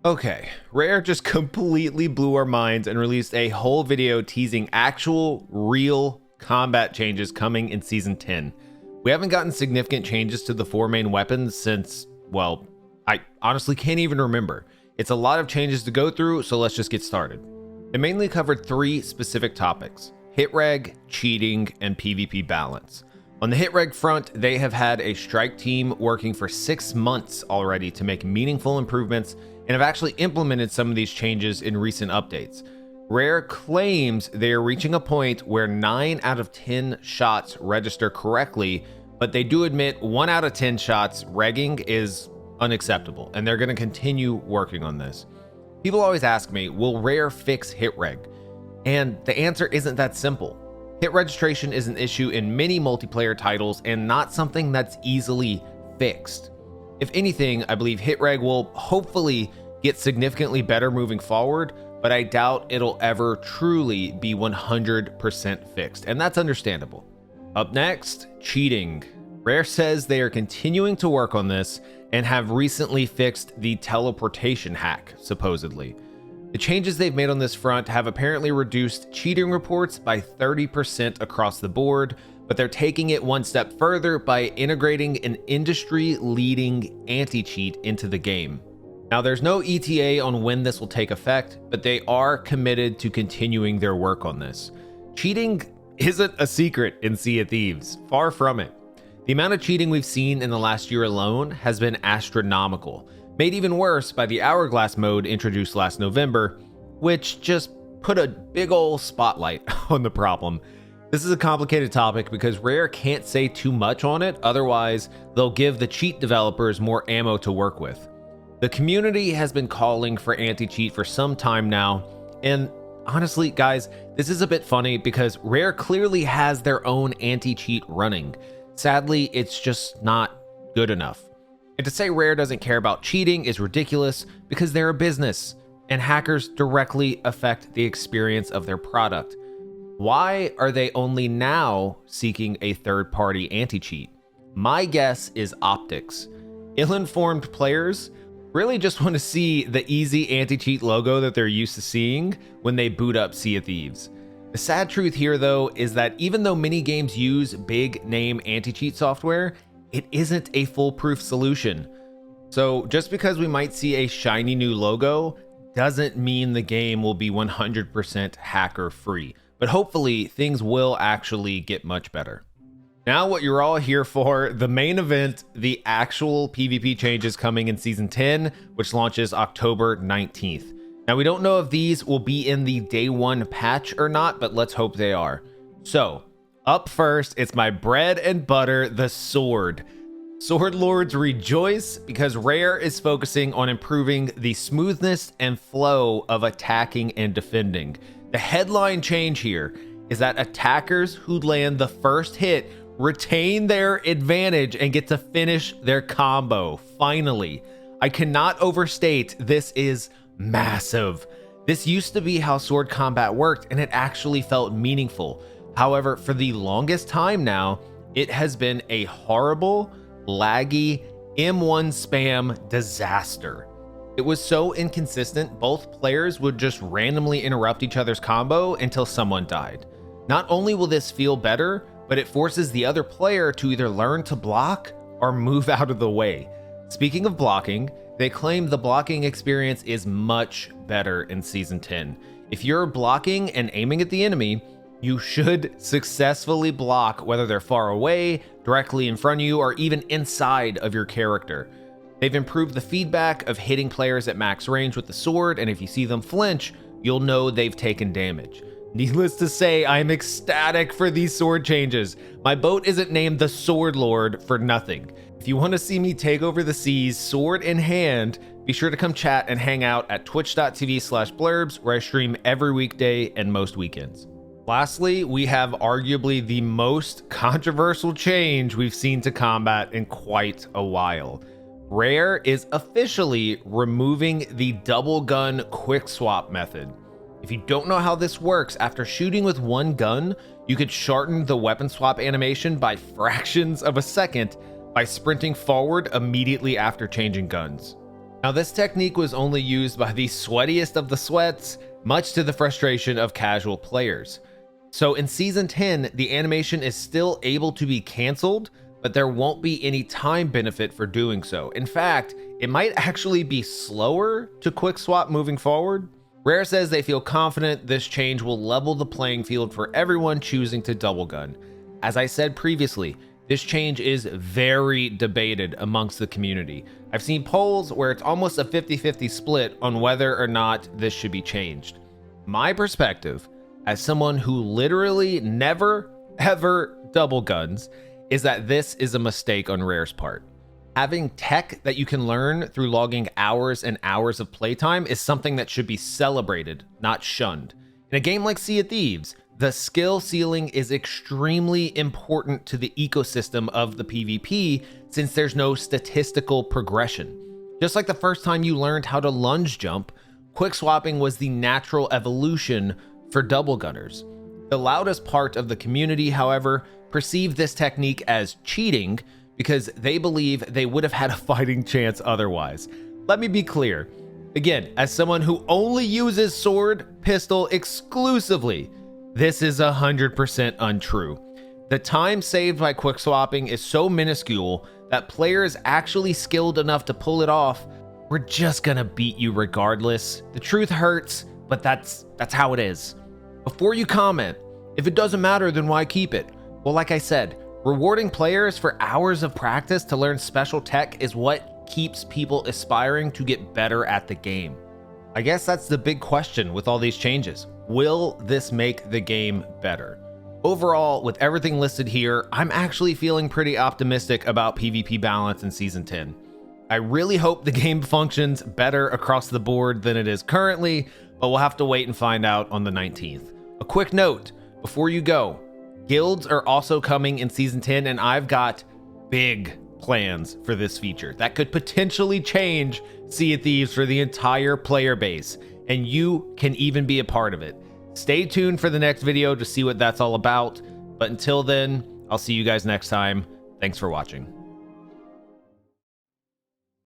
Okay, Rare just completely blew our minds and released a whole video teasing actual, real combat changes coming in Season 10. We haven't gotten significant changes to the four main weapons since, well, I honestly can't even remember. It's a lot of changes to go through, so let's just get started. It mainly covered three specific topics: Hit-reg, cheating, and PvP balance. On the Hit-reg front, they have had a strike team working for 6 months already to make meaningful improvements and have actually implemented some of these changes in recent updates. Rare claims they are reaching a point where 9 out of 10 shots register correctly, but they do admit 1 out of 10 shots regging is unacceptable, and they're going to continue working on this. People always ask me, will Rare fix Hit-reg? And the answer isn't that simple. Hit registration is an issue in many multiplayer titles and not something that's easily fixed. If anything, I believe Hit-reg will hopefully get significantly better moving forward, but I doubt it'll ever truly be 100% fixed, and that's understandable. Up next, cheating. Rare says they are continuing to work on this and have recently fixed the teleportation hack, supposedly. The changes they've made on this front have apparently reduced cheating reports by 30% across the board, but they're taking it one step further by integrating an industry-leading anti-cheat into the game. Now, there's no ETA on when this will take effect, but they are committed to continuing their work on this. Cheating isn't a secret in Sea of Thieves, far from it. The amount of cheating we've seen in the last year alone has been astronomical, made even worse by the Hourglass mode introduced last November, which just put a big ol' spotlight on the problem. This is a complicated topic because Rare can't say too much on it, otherwise they'll give the cheat developers more ammo to work with. The community has been calling for anti-cheat for some time now, and honestly, guys, this is a bit funny because Rare clearly has their own anti-cheat running. Sadly, it's just not good enough. And to say Rare doesn't care about cheating is ridiculous because they're a business, and hackers directly affect the experience of their product. Why are they only now seeking a third-party anti-cheat? My guess is optics. Ill-informed players really just want to see the easy anti-cheat logo that they're used to seeing when they boot up Sea of Thieves. The sad truth here, though, is that even though many games use big-name anti-cheat software, it isn't a foolproof solution. So just because we might see a shiny new logo doesn't mean the game will be 100% hacker-free. But hopefully things will actually get much better. Now what you're all here for, the main event, the actual PvP changes coming in Season 10, which launches October 19th. Now we don't know if these will be in the day one patch or not, but let's hope they are. So, up first, it's my bread and butter, the sword. Sword Lords rejoice because Rare is focusing on improving the smoothness and flow of attacking and defending. The headline change here is that attackers who land the first hit retain their advantage and get to finish their combo. Finally, I cannot overstate this is massive. This used to be how sword combat worked, and it actually felt meaningful. However, for the longest time now, it has been a horrible, laggy M1 spam disaster. It was so inconsistent, both players would just randomly interrupt each other's combo until someone died. Not only will this feel better, but it forces the other player to either learn to block or move out of the way. Speaking of blocking, they claim the blocking experience is much better in Season 10. If you're blocking and aiming at the enemy, you should successfully block whether they're far away, directly in front of you, or even inside of your character. They've improved the feedback of hitting players at max range with the sword, and if you see them flinch, you'll know they've taken damage. Needless to say, I'm ecstatic for these sword changes. My boat isn't named the Sword Lord for nothing. If you want to see me take over the seas sword in hand, be sure to come chat and hang out at twitch.tv/blurbs, where I stream every weekday and most weekends. Lastly, we have arguably the most controversial change we've seen to combat in quite a while. Rare is officially removing the double gun quick swap method. If you don't know how this works, after shooting with one gun, you could shorten the weapon swap animation by fractions of a second by sprinting forward immediately after changing guns. Now, this technique was only used by the sweatiest of the sweats, much to the frustration of casual players. So in Season 10, the animation is still able to be canceled, but there won't be any time benefit for doing so. In fact, it might actually be slower to quick swap moving forward. Rare says they feel confident this change will level the playing field for everyone choosing to double gun. As I said previously, this change is very debated amongst the community. I've seen polls where it's almost a 50-50 split on whether or not this should be changed. My perspective, as someone who literally never ever double guns, is that this is a mistake on Rare's part. Having tech that you can learn through logging hours and hours of playtime is something that should be celebrated, not shunned. In a game like Sea of Thieves, the skill ceiling is extremely important to the ecosystem of the PvP since there's no statistical progression. Just like the first time you learned how to lunge jump, quick swapping was the natural evolution for double gunners. The loudest part of the community, however, perceive this technique as cheating because they believe they would have had a fighting chance otherwise. Let me be clear. Again, as someone who only uses sword, pistol exclusively, this is 100% untrue. The time saved by quick swapping is so minuscule that players actually skilled enough to pull it off, we're just gonna beat you regardless. The truth hurts, but that's how it is. Before you comment, if it doesn't matter, then why keep it? Well, like I said, rewarding players for hours of practice to learn special tech is what keeps people aspiring to get better at the game. I guess that's the big question with all these changes. Will this make the game better? Overall, with everything listed here, I'm actually feeling pretty optimistic about PvP balance in Season 10. I really hope the game functions better across the board than it is currently, but we'll have to wait and find out on the 19th. A quick note before you go, guilds are also coming in Season 10, and I've got big plans for this feature that could potentially change Sea of Thieves for the entire player base, and you can even be a part of it. Stay tuned for the next video to see what that's all about, but until then, I'll see you guys next time. Thanks for watching.